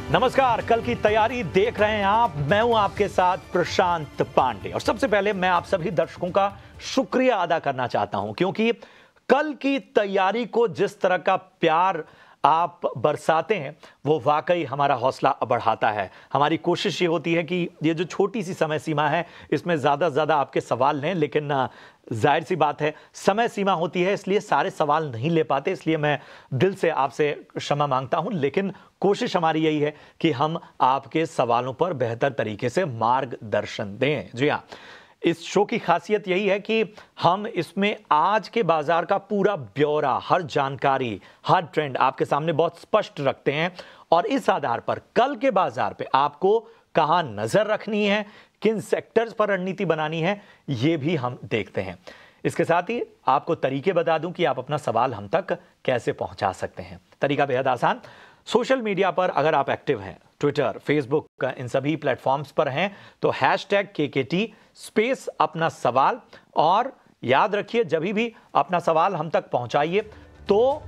नमस्कार, कल की तैयारी देख रहे हैं आप। मैं हूं आपके साथ प्रशांत पांडे और सबसे पहले मैं आप सभी दर्शकों का शुक्रिया अदा करना चाहता हूं क्योंकि कल की तैयारी को जिस तरह का प्यार आप बरसाते हैं वो वाकई हमारा हौसला बढ़ाता है। हमारी कोशिश ये होती है कि ये जो छोटी सी समय सीमा है इसमें ज़्यादा से ज़्यादा आपके सवाल लें, लेकिन जाहिर सी बात है समय सीमा होती है इसलिए सारे सवाल नहीं ले पाते, इसलिए मैं दिल से आपसे क्षमा मांगता हूं। लेकिन कोशिश हमारी यही है कि हम आपके सवालों पर बेहतर तरीके से मार्गदर्शन दें। जी हाँ, इस शो की खासियत यही है कि हम इसमें आज के बाजार का पूरा ब्यौरा, हर जानकारी, हर ट्रेंड आपके सामने बहुत स्पष्ट रखते हैं और इस आधार पर कल के बाजार पे आपको कहां नजर रखनी है, किन सेक्टर्स पर रणनीति बनानी है, ये भी हम देखते हैं। इसके साथ ही आपको तरीके बता दूं कि आप अपना सवाल हम तक कैसे पहुंचा सकते हैं। तरीका बेहद आसान। सोशल मीडिया पर अगर आप एक्टिव हैं, ट्विटर, फेसबुक, इन सभी प्लेटफॉर्म्स पर हैं तो #KKT स्पेस अपना सवाल, और याद रखिए जब भी अपना सवाल हम तक पहुंचाइए तो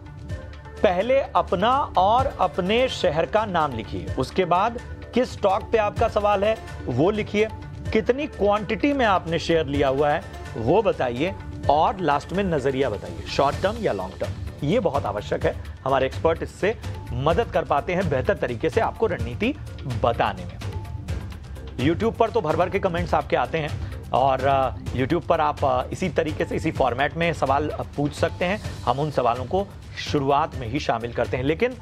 पहले अपना और अपने शहर का नाम लिखिए, उसके बाद किस स्टॉक पे आपका सवाल है वो लिखिए, कितनी क्वांटिटी में आपने शेयर लिया हुआ है वो बताइए, और लास्ट में नजरिया बताइए, शॉर्ट टर्म या लॉन्ग टर्म। ये बहुत आवश्यक है, हमारे एक्सपर्ट इससे मदद कर पाते हैं बेहतर तरीके से आपको रणनीति बताने में। YouTube पर तो भर भर के कमेंट्स आपके आते हैं और YouTube पर आप इसी तरीके से, इसी फॉर्मेट में सवाल पूछ सकते हैं। हम उन सवालों को शुरुआत में ही शामिल करते हैं, लेकिन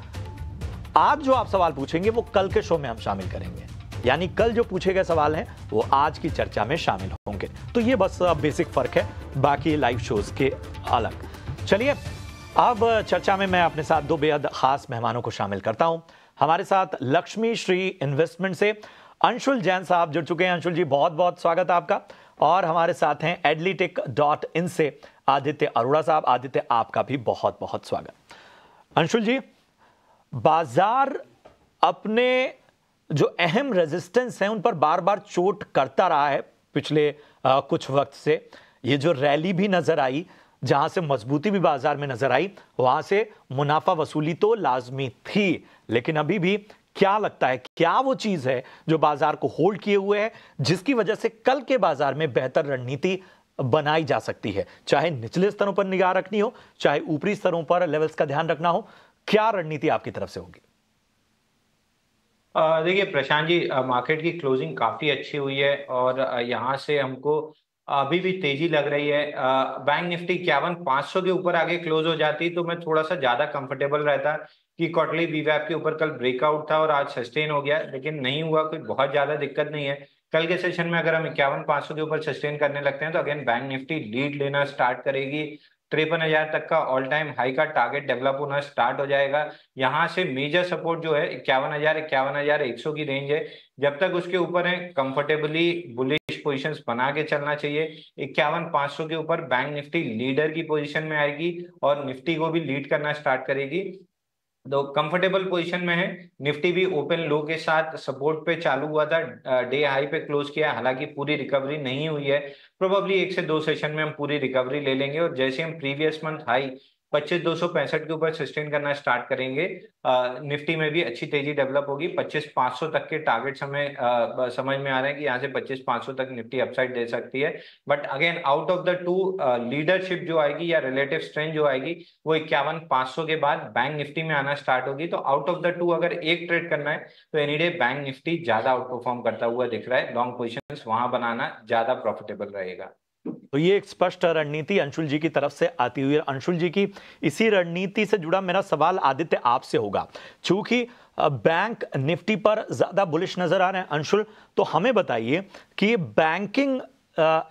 आज जो आप सवाल पूछेंगे वो कल के शो में हम शामिल करेंगे, यानी कल जो पूछे गए सवाल हैं वो आज की चर्चा में शामिल होंगे। तो ये बस बेसिक फर्क है बाकी लाइव शोज के अलग। चलिए अब चर्चा में मैं अपने साथ दो बेहद खास मेहमानों को शामिल करता हूं। हमारे साथ लक्ष्मी श्री इन्वेस्टमेंट से अंशुल जैन साहब जुड़ चुके हैं। अंशुल जी, बहुत बहुत स्वागत है आपका। और हमारे साथ हैं Adlytech.in से आदित्य अरोड़ा साहब। आदित्य, आपका भी बहुत बहुत स्वागत। अंशुल जी, बाजार अपने जो अहम रेजिस्टेंस हैं उन पर बार बार चोट करता रहा है पिछले कुछ वक्त से। ये जो रैली भी नजर आई, जहां से मजबूती भी बाजार में नजर आई, वहां से मुनाफा वसूली तो लाजमी थी, लेकिन अभी भी क्या लगता है क्या वो चीज है जो बाजार को होल्ड किए हुए है, जिसकी वजह से कल के बाजार में बेहतर रणनीति बनाई जा सकती है? चाहे निचले स्तरों पर निगाह रखनी हो, चाहे ऊपरी स्तरों पर लेवल्स का ध्यान रखना हो, क्या रणनीति आपकी तरफ से होगी? देखिए प्रशांत जी, मार्केट की क्लोजिंग काफी अच्छी हुई है और यहाँ से हमको अभी भी तेजी लग रही है। बैंक निफ्टी 51,500 के ऊपर आगे क्लोज हो जाती तो मैं थोड़ा सा ज्यादा कंफर्टेबल रहता कि क्वार्टरली वीवैप के ऊपर कल ब्रेकआउट था और आज सस्टेन हो गया, लेकिन नहीं हुआ। कोई बहुत ज्यादा दिक्कत नहीं है। कल के सेशन में अगर हम 51,500 के ऊपर सस्टेन करने लगते हैं तो अगेन बैंक निफ्टी लीड लेना स्टार्ट करेगी। 53,000 तक का ऑल टाइम हाई का टारगेट डेवलप होना स्टार्ट हो जाएगा। यहाँ से मेजर सपोर्ट जो है 51,000 51,100 की रेंज है। जब तक उसके ऊपर है कंफर्टेबली बुलिश पोजीशंस बना के चलना चाहिए। 51,500 के ऊपर बैंक निफ्टी लीडर की पोजीशन में आएगी और निफ्टी को भी लीड करना स्टार्ट करेगी। तो कंफर्टेबल पोजीशन में है। निफ्टी भी ओपन लो के साथ सपोर्ट पे चालू हुआ था, डे हाई पे क्लोज किया, हालांकि पूरी रिकवरी नहीं हुई है। प्रोबेबली 1 से 2 सेशन में हम पूरी रिकवरी ले लेंगे और जैसे हम प्रीवियस मंथ हाई 25,265 के ऊपर सस्टेन करना स्टार्ट करेंगे, निफ्टी में भी अच्छी तेजी डेवलप होगी। 25,500 तक के टारगेट्स हमें समझ में आ रहे हैं कि यहाँ से 25,500 तक निफ्टी अपसाइड दे सकती है। But again out of the two, leadership जो आएगी या रिलेटिव स्ट्रेंथ जो आएगी वो 51,500 के बाद बैंक निफ्टी में आना स्टार्ट होगी। तो आउट ऑफ द टू अगर एक ट्रेड करना है तो एनी डे बैंक निफ्टी ज्यादा आउट परफॉर्म करता हुआ दिख रहा है। लॉन्ग पोजिशन वहां बनाना ज्यादा प्रॉफिटेबल रहेगा। तो ये एक स्पष्ट रणनीति अंशुल जी की तरफ से आती हुई है। अंशुल जी की इसी रणनीति से जुड़ा मेरा सवाल आदित्य आपसे होगा। चूंकि बैंक निफ्टी पर ज्यादा बुलिश नजर आ रहे हैं अंशुल, तो हमें बताइए कि बैंकिंग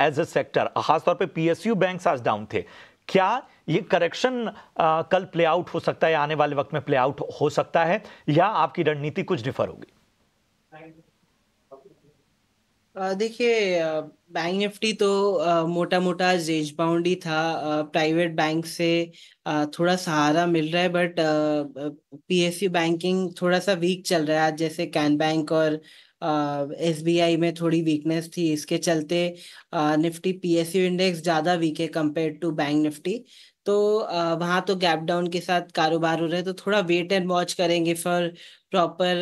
एज ए सेक्टर, खासतौर पे पीएसयू बैंक आज डाउन थे, क्या ये करेक्शन कल प्ले आउट हो सकता है, आने वाले वक्त में प्ले आउट हो सकता है, या आपकी रणनीति कुछ डिफर होगी? देखिए, बैंक निफ्टी तो मोटा मोटा रेंज बाउंड ही था। प्राइवेट बैंक से थोड़ा सहारा मिल रहा है, बट पीएसयू बैंकिंग थोड़ा सा वीक चल रहा है आज। जैसे कैन बैंक और एसबीआई में थोड़ी वीकनेस थी, इसके चलते निफ्टी पीएसयू इंडेक्स ज़्यादा वीक है कंपेयर टू बैंक निफ्टी। तो वहाँ तो गैप डाउन के साथ कारोबार हो रहा है, तो थोड़ा वेट एंड वॉच करेंगे फॉर प्रॉपर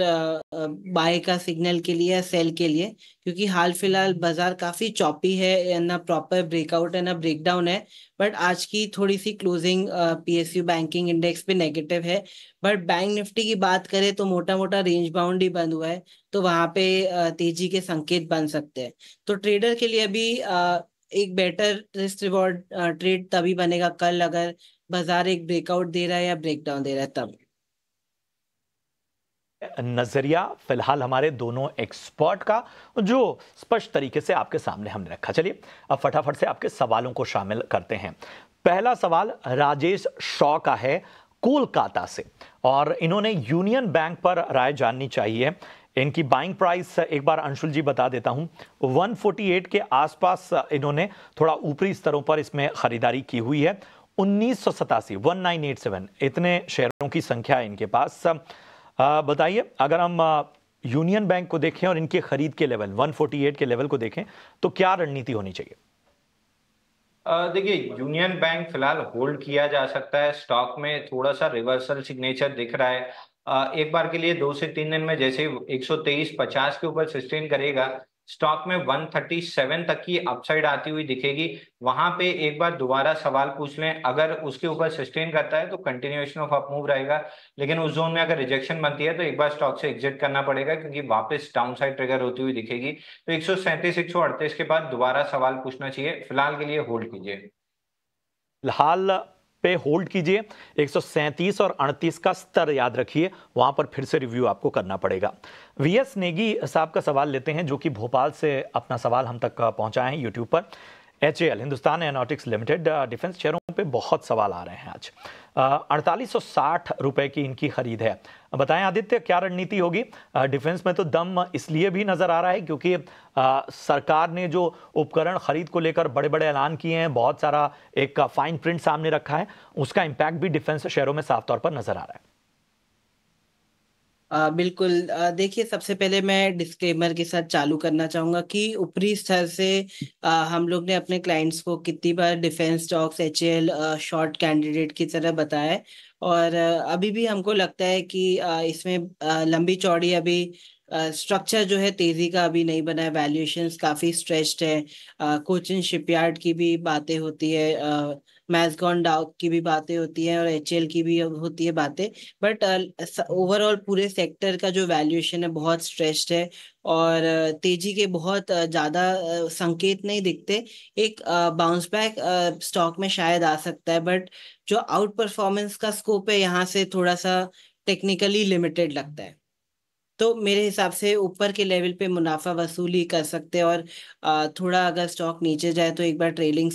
बाय का सिग्नल के लिए या सेल के लिए, क्योंकि हाल फिलहाल बाजार काफी चॉपी है, ना प्रॉपर ब्रेकआउट है ना ब्रेकडाउन है। बट आज की थोड़ी सी क्लोजिंग पीएसयू बैंकिंग इंडेक्स पे नेगेटिव है। बट बैंक निफ्टी की बात करें तो मोटा मोटा रेंज बाउंड ही बंद हुआ है, तो वहां पे तेजी के संकेत बन सकते हैं। तो ट्रेडर के लिए अभी एक बेटर रिस्क रिवॉर्ड ट्रेड तभी बनेगा कल, अगर बाजार एक ब्रेकआउट दे रहा है या ब्रेकडाउन दे रहा है तब। नजरिया फिलहाल हमारे दोनों एक्सपर्ट का जो स्पष्ट तरीके से आपके सामने हमने रखा। चलिए अब फटाफट से आपके सवालों को शामिल करते हैं। पहला सवाल राजेश शॉ का है कोलकाता से, और इन्होंने यूनियन बैंक पर राय जाननी चाहिए। इनकी बाइंग प्राइस एक बार अंशुल जी बता देता हूं, 148 के आसपास इन्होंने थोड़ा ऊपरी स्तरों पर इसमें खरीदारी की हुई है। 1987 1987 इतने शेयरों की संख्या है इनके पास। बताइए, अगर हम यूनियन बैंक को देखें और इनके खरीद के लेवल 148 के लेवल को देखें तो क्या रणनीति होनी चाहिए? देखिए, यूनियन बैंक फिलहाल होल्ड किया जा सकता है। स्टॉक में थोड़ा सा रिवर्सल सिग्नेचर दिख रहा है। एक बार के लिए 2 से 3 दिन में जैसे 123.50 के ऊपर सस्टेन करेगा, स्टॉक में 137 तक की अपसाइड आती हुई दिखेगी। वहां पे एक बार दोबारा सवाल पूछ लें, अगर उसके ऊपर सस्टेन करता है तो कंटिन्यूएशन ऑफ अप मूव रहेगा। लेकिन उस जोन में अगर रिजेक्शन बनती है तो एक बार स्टॉक से एग्जिट करना पड़ेगा, क्योंकि वापस डाउन साइड ट्रिगर होती हुई दिखेगी। तो 137 138 के बाद दोबारा सवाल पूछना चाहिए। फिलहाल के लिए होल्ड कीजिए। फिलहाल पे होल्ड कीजिए। 137 और 38 का स्तर याद रखिए, वहां पर फिर से रिव्यू आपको करना पड़ेगा। वीएस नेगी साहब का सवाल लेते हैं, जो कि भोपाल से अपना सवाल हम तक पहुंचाए हैं यूट्यूब पर। HAL Hindustan aeronautics limited defence शेयरों पे बहुत सवाल आ रहे हैं आज। 4860 रुपए की इनकी खरीद है। बताएं आदित्य, क्या रणनीति होगी? डिफेंस में तो दम इसलिए भी नजर आ रहा है क्योंकि सरकार ने जो उपकरण खरीद को लेकर बड़े बड़े ऐलान किए हैं, बहुत सारा एक फाइन प्रिंट सामने रखा है, उसका इंपैक्ट भी डिफेंस शेयरों में साफ तौर पर नजर आ रहा है। बिल्कुल। देखिए, सबसे पहले मैं डिस्क्लेमर के साथ चालू करना चाहूंगा कि ऊपरी स्तर से हम लोग ने अपने क्लाइंट्स को कितनी बार defence stocks HAL short candidate की तरह बताया है। और अभी भी हमको लगता है कि इसमें लंबी चौड़ी अभी स्ट्रक्चर जो है तेजी का अभी नहीं बना है। वैल्यूएशंस काफी स्ट्रेच्ड है। कोचिन शिपयार्ड की भी बातें होती है, मैजगॉन डाउ की भी बातें होती हैं और एचएएल की भी होती है बातें। बट ओवरऑल पूरे सेक्टर का जो वैल्यूएशन है बहुत स्ट्रेच्ड है, और तेजी के बहुत ज्यादा संकेत नहीं दिखते। एक बाउंस बैक स्टॉक में शायद आ सकता है, बट जो आउट परफॉर्मेंस का स्कोप है यहाँ से थोड़ा सा टेक्निकली लिमिटेड लगता है। तो मेरे हिसाब से ऊपर के लेवल पे मुनाफा वसूली कर सकते हैं, और थोड़ा अगर स्टॉक नीचे जाए तो एक बार ट्रेलिंग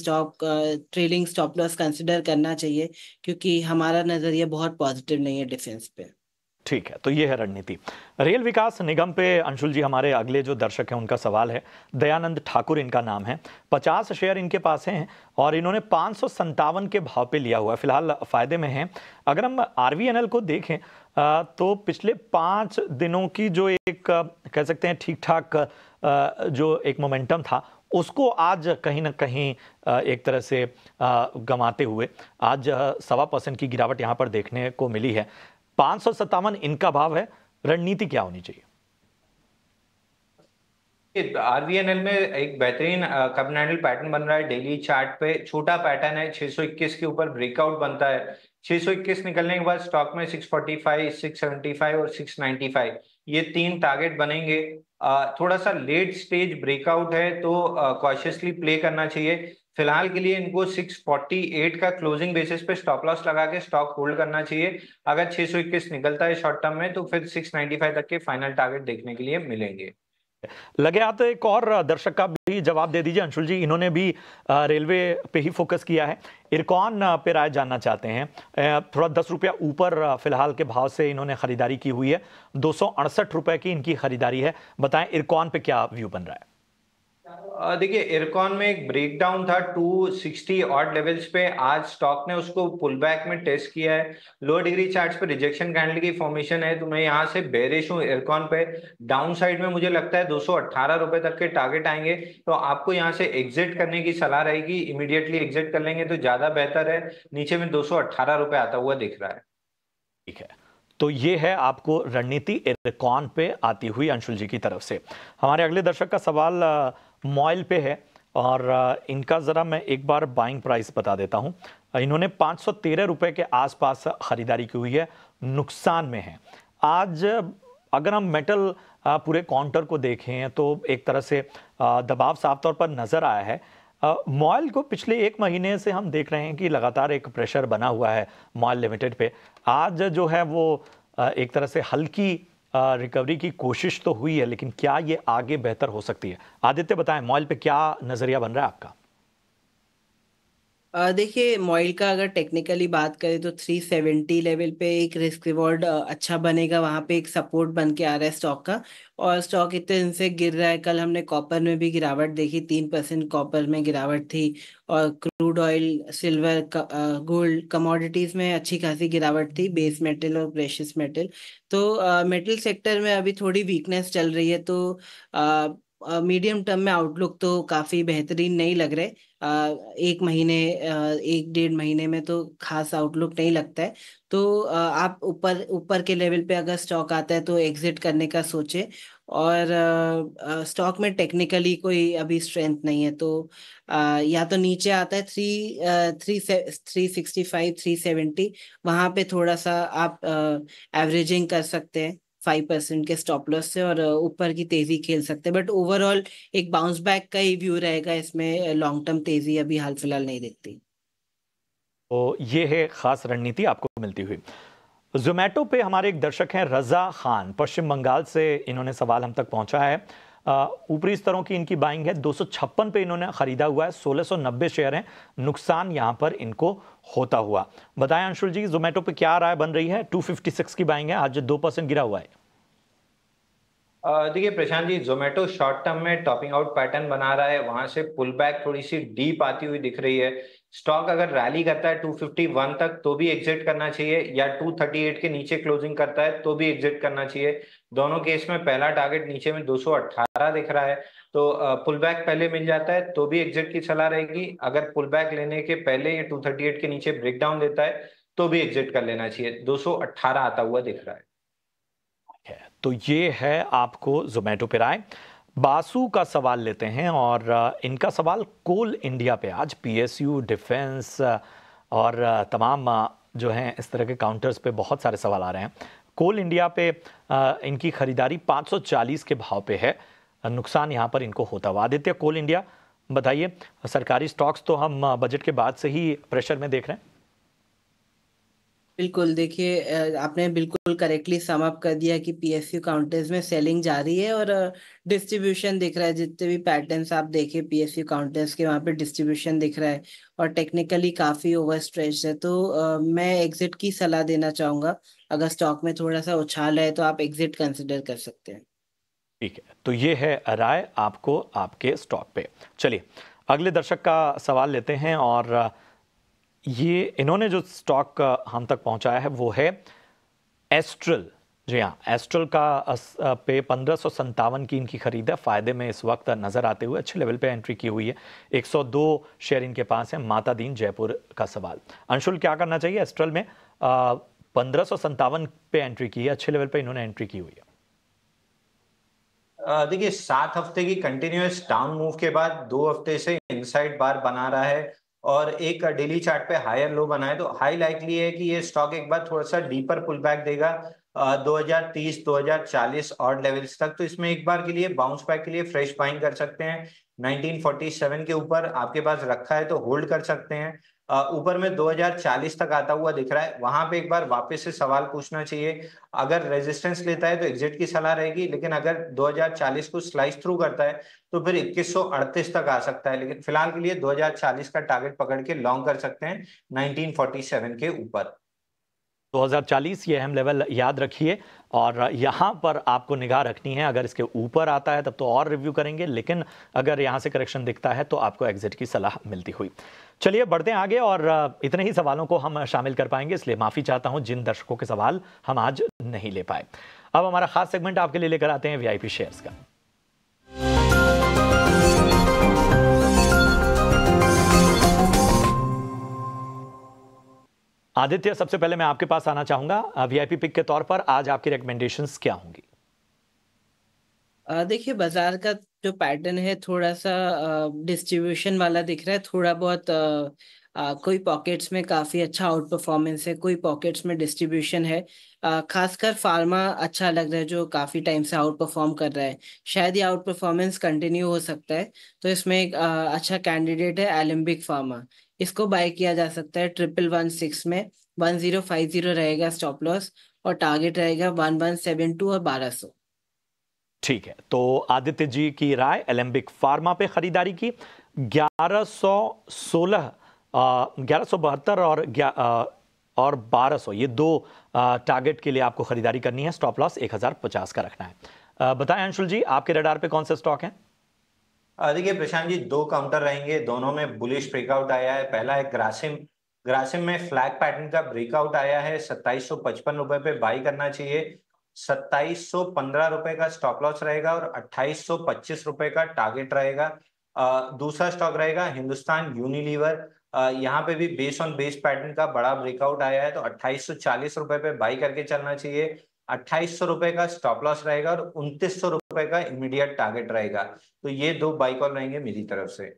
स्टॉप लॉस कंसिडर करना चाहिए, क्योंकि हमारा नजरिया बहुत पॉजिटिव नहीं है डिफेंस पे। ठीक है, तो ये है रणनीति। रेल विकास निगम पे अंशुल जी, हमारे अगले जो दर्शक हैं उनका सवाल है। दयानंद ठाकुर इनका नाम है, 50 शेयर इनके पास हैं और इन्होंने 557 के भाव पे लिया हुआ है, फिलहाल फायदे में हैं। अगर हम आरवीएनएल को देखें तो पिछले 5 दिनों की जो एक कह सकते हैं ठीक ठाक जो एक मोमेंटम था, उसको आज कहीं ना कहीं एक तरह से गंवाते हुए आज 1.25% की गिरावट यहाँ पर देखने को मिली है। 557 इनका भाव है, रणनीति क्या होनी चाहिए? आरवीएनएल में एक बेहतरीन कैंडल पैटर्न बन रहा है। डेली चार्ट पे छोटा पैटर्न है, 621 के ऊपर ब्रेकआउट बनता है। 621 निकलने के बाद स्टॉक में 645, 675 और 695 ये 3 टारगेट बनेंगे। थोड़ा सा लेट स्टेज ब्रेकआउट है तो कॉशियसली प्ले करना चाहिए। फिलहाल के लिए इनको 648 का क्लोजिंग बेसिस पे स्टॉप लॉस लगा के स्टॉक होल्ड करना चाहिए। अगर 621 निकलता है शॉर्ट टर्म में तो फिर 695 तक के फाइनल टारगेट देखने के लिए मिलेंगे। लगे हाथ एक और दर्शक का भी जवाब दे दीजिए अंशुल जी, इन्होंने भी रेलवे पे ही फोकस किया है। इरकॉन पे राय जानना चाहते हैं। थोड़ा 10 रुपया ऊपर फिलहाल के भाव से इन्होंने खरीदारी की हुई है, 268 रुपए की इनकी खरीदारी है। बताएं इरकॉन पे क्या व्यू बन रहा है? देखिए इरकॉन में एक ब्रेकडाउन था 260 ऑड लेवल्स पे। आज स्टॉक ने उसको पुल बैक में टेस्ट किया है। लो डिग्री चार्ट्स पे रिजेक्शन कैंडल की फॉर्मेशन है, तो मैं यहाँ से बेरिश हूँ इरकॉन पे। डाउन साइड में मुझे लगता है 218 रुपए तक के टारगेट आएंगे, तो आपको यहाँ से एग्जिट करने की सलाह रहेगी। इमीडिएटली एग्जिट कर लेंगे तो ज्यादा बेहतर है। नीचे में 218 रुपए आता हुआ दिख रहा है। ठीक है, तो ये है आपको रणनीति इरकॉन पे आती हुई अंशुल जी की तरफ से। हमारे अगले दर्शक का सवाल मॉइल पे है, और इनका जरा मैं एक बार बाइंग प्राइस बता देता हूं। इन्होंने 513 रुपए के आसपास खरीदारी की हुई है, नुकसान में है आज। अगर हम मेटल पूरे काउंटर को देखें तो एक तरह से दबाव साफ तौर पर नजर आया है। मॉइल को पिछले एक महीने से हम देख रहे हैं कि लगातार एक प्रेशर बना हुआ है मॉइल लिमिटेड पे। आज जो है वो एक तरह से हल्की रिकवरी की कोशिश तो हुई है, लेकिन क्या ये आगे बेहतर हो सकती है? आदित्य बताएं, मॉइल पे क्या नजरिया बन रहा है आपका? देखिए मॉइल का अगर टेक्निकली बात करें तो 370 लेवल पे एक रिस्क रिवॉर्ड अच्छा बनेगा। वहां पे एक सपोर्ट बन के आ रहा है स्टॉक का, और स्टॉक इतने दिन से गिर रहा है। कल हमने कॉपर में भी गिरावट देखी, 3% कॉपर में गिरावट थी। और crude oil, silver, gold, commodities में अच्छी खासी गिरावट थी, बेस मेटल और प्रेशियस मेटल। तो मेटल सेक्टर में अभी थोड़ी वीकनेस चल रही है। तो मीडियम टर्म में आउटलुक तो काफी बेहतरीन नहीं लग रहे। एक महीने, एक डेढ़ महीने में तो खास आउटलुक नहीं लगता है। तो आप ऊपर ऊपर के लेवल पे अगर स्टॉक आता है तो एग्जिट करने का सोचे। और स्टॉक में टेक्निकली कोई अभी स्ट्रेंथ नहीं है, तो या तो नीचे आता है 365 370, वहां पे थोड़ा सा आप एवरेजिंग कर सकते हैं 5% के स्टॉप लॉस से, और ऊपर की तेजी खेल सकते हैं। बट ओवरऑल एक बाउंस बैक का ही व्यू रहेगा इसमें, लॉन्ग टर्म तेजी अभी हाल फिलहाल नहीं दिखती। तो ये है खास रणनीति आपको मिलती हुई। जोमेटो पे हमारे एक दर्शक हैं रजा खान, पश्चिम बंगाल से। इन्होंने सवाल हम तक पहुंचा है। ऊपरी स्तरों की इनकी बाइंग है, 256 पे इन्होंने खरीदा हुआ है, 1690 शेयर हैं। नुकसान यहां पर इनको होता हुआ। बताएं अंशुल जी, जोमेटो पे क्या राय बन रही है? 256 की बाइंग है, आज 2% गिरा हुआ है। देखिए प्रशांत जी, जोमेटो शॉर्ट टर्म में टॉपिंग आउट पैटर्न बना रहा है। वहां से पुल बैक थोड़ी सी डीप आती हुई दिख रही है। स्टॉक अगर रैली करता है 251 तक तो भी एग्जिट करना चाहिए, या 238 के नीचे क्लोजिंग करता है तो भी एग्जिट करना चाहिए। दोनों केस में पहला टारगेट नीचे में 218 दिख रहा है, तो पुल बैक पहले मिल जाता है तो भी एग्जिट की सलाह रहेगी। अगर पुल बैक लेने के पहले ये 238 के नीचे ब्रेकडाउन देता है तो भी एग्जिट कर लेना चाहिए। 218 आता हुआ दिख रहा है। तो ये है आपको जोमेटो पे राय। बासु का सवाल लेते हैं, और इनका सवाल कोल इंडिया पे। आज पीएसयू, डिफेंस और तमाम जो हैं इस तरह के काउंटर्स पे बहुत सारे सवाल आ रहे हैं। कोल इंडिया पे इनकी खरीदारी 540 के भाव पे है, नुकसान यहाँ पर इनको होता हुआ। आदित्य, कोल इंडिया बताइए, सरकारी स्टॉक्स तो हम बजट के बाद से ही प्रेशर में देख रहे हैं। बिल्कुल, देखिए आपने बिल्कुल करेक्टली सम अप कर दिया कि पीएसयू काउंटर्स में सेलिंग जारी है, और डिस्ट्रीब्यूशन दिख रहा है। जितने भी पैटर्न्स आप देखें पीएसयू काउंटर्स के, वहाँ पे डिस्ट्रीब्यूशन दिख रहा है, और टेक्निकली काफ़ी ओवर स्ट्रेच है। तो मैं एग्जिट की सलाह देना चाहूँगा। अगर स्टॉक में थोड़ा सा उछाल है तो आप एग्जिट कंसिडर कर सकते हैं। ठीक है, तो ये है राय आपको आपके स्टॉक पे। चलिए अगले दर्शक का सवाल लेते हैं, और ये इन्होंने जो स्टॉक हम तक पहुंचाया है वो है एस्ट्रल। जी हाँ, एस्ट्रल का पे 1557 की इनकी खरीद है, फायदे में इस वक्त नजर आते हुए अच्छे लेवल पे एंट्री की हुई है। 102 शेयर इनके पास है। माता दीन जयपुर का सवाल, अंशुल क्या करना चाहिए एस्ट्रल में? 1557 पे एंट्री की है, अच्छे लेवल पे इन्होंने एंट्री की हुई है। देखिए 7 हफ्ते की कंटिन्यूअस डाउन मूव के बाद 2 हफ्ते से इनसाइड बार बना रहा है, और एक डेली चार्ट पे हायर लो बना है, तो हाई लाइकली है कि ये स्टॉक एक बार थोड़ा सा डीपर पुल बैक देगा 2030 2040 ऑड लेवल्स तक। तो इसमें एक बार के लिए बाउंस बैक के लिए फ्रेश बाइंग कर सकते हैं। 1947 के ऊपर आपके पास रखा है तो होल्ड कर सकते हैं। ऊपर में 2040 तक आता हुआ दिख रहा है, वहां पे एक बार वापस से सवाल पूछना चाहिए। अगर रेजिस्टेंस लेता है तो एग्जिट की सलाह रहेगी, लेकिन अगर 2040 को स्लाइस थ्रू करता है तो फिर 2138 तक आ सकता है। लेकिन फिलहाल के लिए 2040 का टारगेट पकड़ के लॉन्ग कर सकते हैं 1947 के ऊपर। 2040 ये अहम लेवल याद रखिए और यहाँ पर आपको निगाह रखनी है। अगर इसके ऊपर आता है तब तो और रिव्यू करेंगे, लेकिन अगर यहाँ से करेक्शन दिखता है तो आपको एग्जिट की सलाह मिलती हुई। चलिए बढ़ते हैं आगे और इतने ही सवालों को हम शामिल कर पाएंगे, इसलिए माफ़ी चाहता हूँ जिन दर्शकों के सवाल हम आज नहीं ले पाए। अब हमारा खास सेगमेंट आपके लिए लेकर आते हैं वीआईपी शेयर्स का। आदित्य, सबसे पहले मैं आपके पास आना चाहूंगा। वीआईपी पिक के तौर पर आज आपकी रिकमेंडेशंस क्या होंगी? देखिए, बाजार का जो पैटर्न है थोड़ा सा डिस्ट्रीब्यूशन वाला दिख रहा है। थोड़ा बहुत कोई पॉकेट्स में काफी अच्छा आउट परफॉर्मेंस है, कोई पॉकेट्स में डिस्ट्रीब्यूशन है। खासकर फार्मा अच्छा लग रहा है जो काफी टाइम से आउट परफॉर्म कर रहा है। शायद ये आउट परफॉर्मेंस कंटिन्यू हो सकता है, तो इसमें एक अच्छा कैंडिडेट है एलेम्बिक फार्मा। इसको बाय किया जा सकता है 1116 में। 1050 रहेगा स्टॉप लॉस और टारगेट रहेगा 1172 और 1200। ठीक है, तो आदित्य जी की राय एलेम्बिक फार्मा पे खरीदारी की। 1116, 1172 और 1200, ये दो टारगेट के लिए आपको खरीदारी करनी है। स्टॉप लॉस 1050 का रखना है। बताएं अंशुल जी, आपके रडार पे कौन से स्टॉक हैं? देखिए प्रशांत जी, दो काउंटर रहेंगे, दोनों में बुलिश ब्रेकआउट आया है। पहला है ग्रासिम। ग्रासिम में फ्लैग पैटर्न का ब्रेकआउट आया है, 2755 रुपए पे बाई करना चाहिए। 2715 रुपए का स्टॉप लॉस रहेगा और 2825 रुपए का टारगेट रहेगा। दूसरा स्टॉक रहेगा हिंदुस्तान यूनिलीवर। यहाँ पे भी बेस ऑन बेस पैटर्न का बड़ा ब्रेकआउट आया है, तो 2840 रुपए पे बाई करके चलना चाहिए। 2800 रुपए का स्टॉप लॉस रहेगा और 2900 रुपए का इमीडिएट टारगेट रहेगा। तो ये दो बाई कॉल रहेंगे मेरी तरफ से।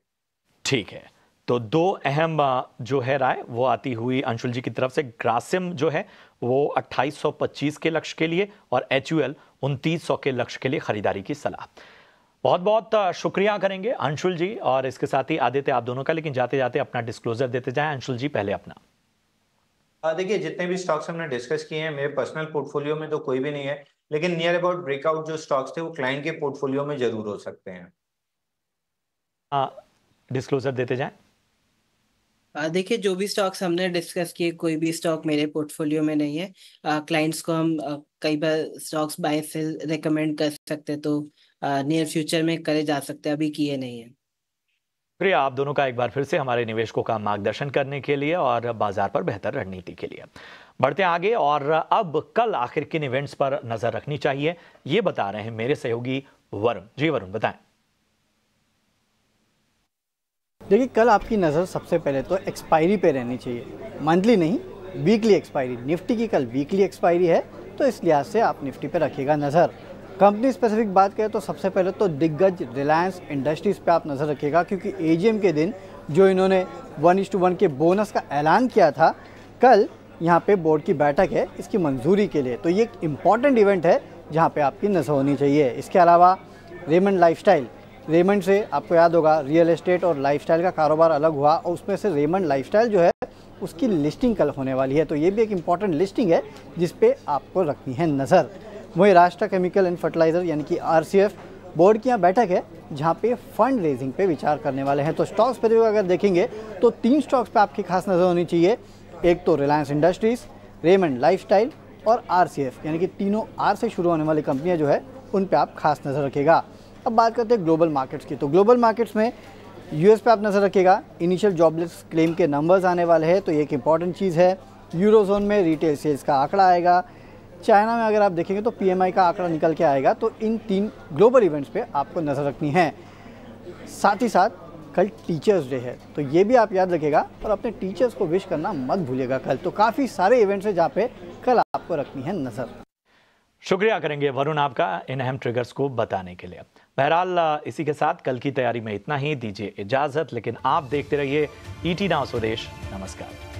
ठीक है, तो दो अहम जो है राय वो आती हुई अंशुल जी की तरफ से। ग्रासिम जो है वो 2825 के लक्ष्य के लिए और HUL 2900 के लक्ष्य के लिए खरीदारी की सलाह। बहुत बहुत शुक्रिया करेंगे अंशुल जी और इसके साथ ही आदित्य, आप दोनों का। लेकिन जाते जाते अपना डिस्क्लोजर देते जाएं अंशुल जी, पहले अपना। देखिए, जितने भी स्टॉक्स हमने डिस्कस किए हैं मेरे पर्सनल पोर्टफोलियो में तो कोई भी नहीं है, लेकिन नियर अबाउट ब्रेकआउट जो स्टॉक्स थे वो क्लाइंट के पोर्टफोलियो में जरूर हो सकते हैं। डिस्क्लोजर देते जाएं। देखिए, जो भी स्टॉक्स हमने डिस्कस किए, कोई भी स्टॉक मेरे पोर्टफोलियो में नहीं है। क्लाइंट्स को हम कई बार स्टॉक्स बाय सेल रेकमेंड कर सकते, तो नियर फ्यूचर में करे जा सकते, अभी किए नहीं है। शुक्रिया आप दोनों का एक बार फिर से हमारे निवेशकों का मार्गदर्शन करने के लिए और बाजार पर बेहतर रणनीति के लिए। बढ़ते आगे और अब कल आखिर किन इवेंट्स पर नजर रखनी चाहिए ये बता रहे हैं मेरे सहयोगी वरुण जी। वरुण बताएं। देखिए, कल आपकी नज़र सबसे पहले तो एक्सपायरी पे रहनी चाहिए, मंथली नहीं, वीकली एक्सपायरी। निफ्टी की कल वीकली एक्सपायरी है, तो इस लिहाज से आप निफ्टी पे रखिएगा नज़र। कंपनी स्पेसिफिक बात करें तो सबसे पहले तो दिग्गज रिलायंस इंडस्ट्रीज़ पे आप नज़र रखिएगा, क्योंकि AGM के दिन जो इन्होंने 1:1 के बोनस का ऐलान किया था, कल यहाँ पे बोर्ड की बैठक है इसकी मंजूरी के लिए, तो ये एक इम्पॉर्टेंट इवेंट है जहाँ पे आपकी नज़र होनी चाहिए। इसके अलावा रेमंड लाइफस्टाइल, रेमंड से आपको याद होगा रियल एस्टेट और लाइफस्टाइल का कारोबार अलग हुआ और उसमें से रेमंड लाइफस्टाइल जो है उसकी लिस्टिंग कल होने वाली है, तो ये भी एक इम्पॉर्टेंट लिस्टिंग है जिस पे आपको रखनी है नज़र। वही राष्ट्र केमिकल एंड फर्टिलाइज़र यानी कि RCF बोर्ड की यहाँ बैठक है जहाँ पे फंड रेजिंग पे विचार करने वाले हैं। तो स्टॉक्स पर अगर देखेंगे तो 3 स्टॉक्स पे आपकी खास नज़र होनी चाहिए। एक तो रिलायंस इंडस्ट्रीज़, रेमंड लाइफस्टाइल और RCF, यानी कि तीनों R से शुरू होने वाली कंपनियाँ जो है उन पे आप खास नज़र रखिएगा। अब बात करते हैं ग्लोबल मार्केट्स की, तो ग्लोबल मार्केट्स में US पे आप नज़र रखिएगा। इनिशियल जॉबलेस क्लेम के नंबर्स आने वाले हैं, तो ये एक इंपॉर्टेंट चीज़ है। यूरोजोन में रिटेल सेल्स का आंकड़ा आएगा। चाइना में अगर आप देखेंगे तो PMI का आंकड़ा निकल के आएगा। तो इन 3 ग्लोबल इवेंट्स पे आपको नज़र रखनी है। साथ ही साथ कल टीचर्स डे है, तो ये भी आप याद रखिएगा और अपने टीचर्स को विश करना मत भूलिएगा कल। तो काफ़ी सारे इवेंट्स हैं जहाँ पे कल आपको रखनी है नज़र। शुक्रिया करेंगे वरुण आपका इन अहम ट्रिगर्स को बताने के लिए। बहरहाल इसी के साथ कल की तैयारी में इतना ही, दीजिए इजाजत, लेकिन आप देखते रहिए ET Now स्वदेश। नमस्कार।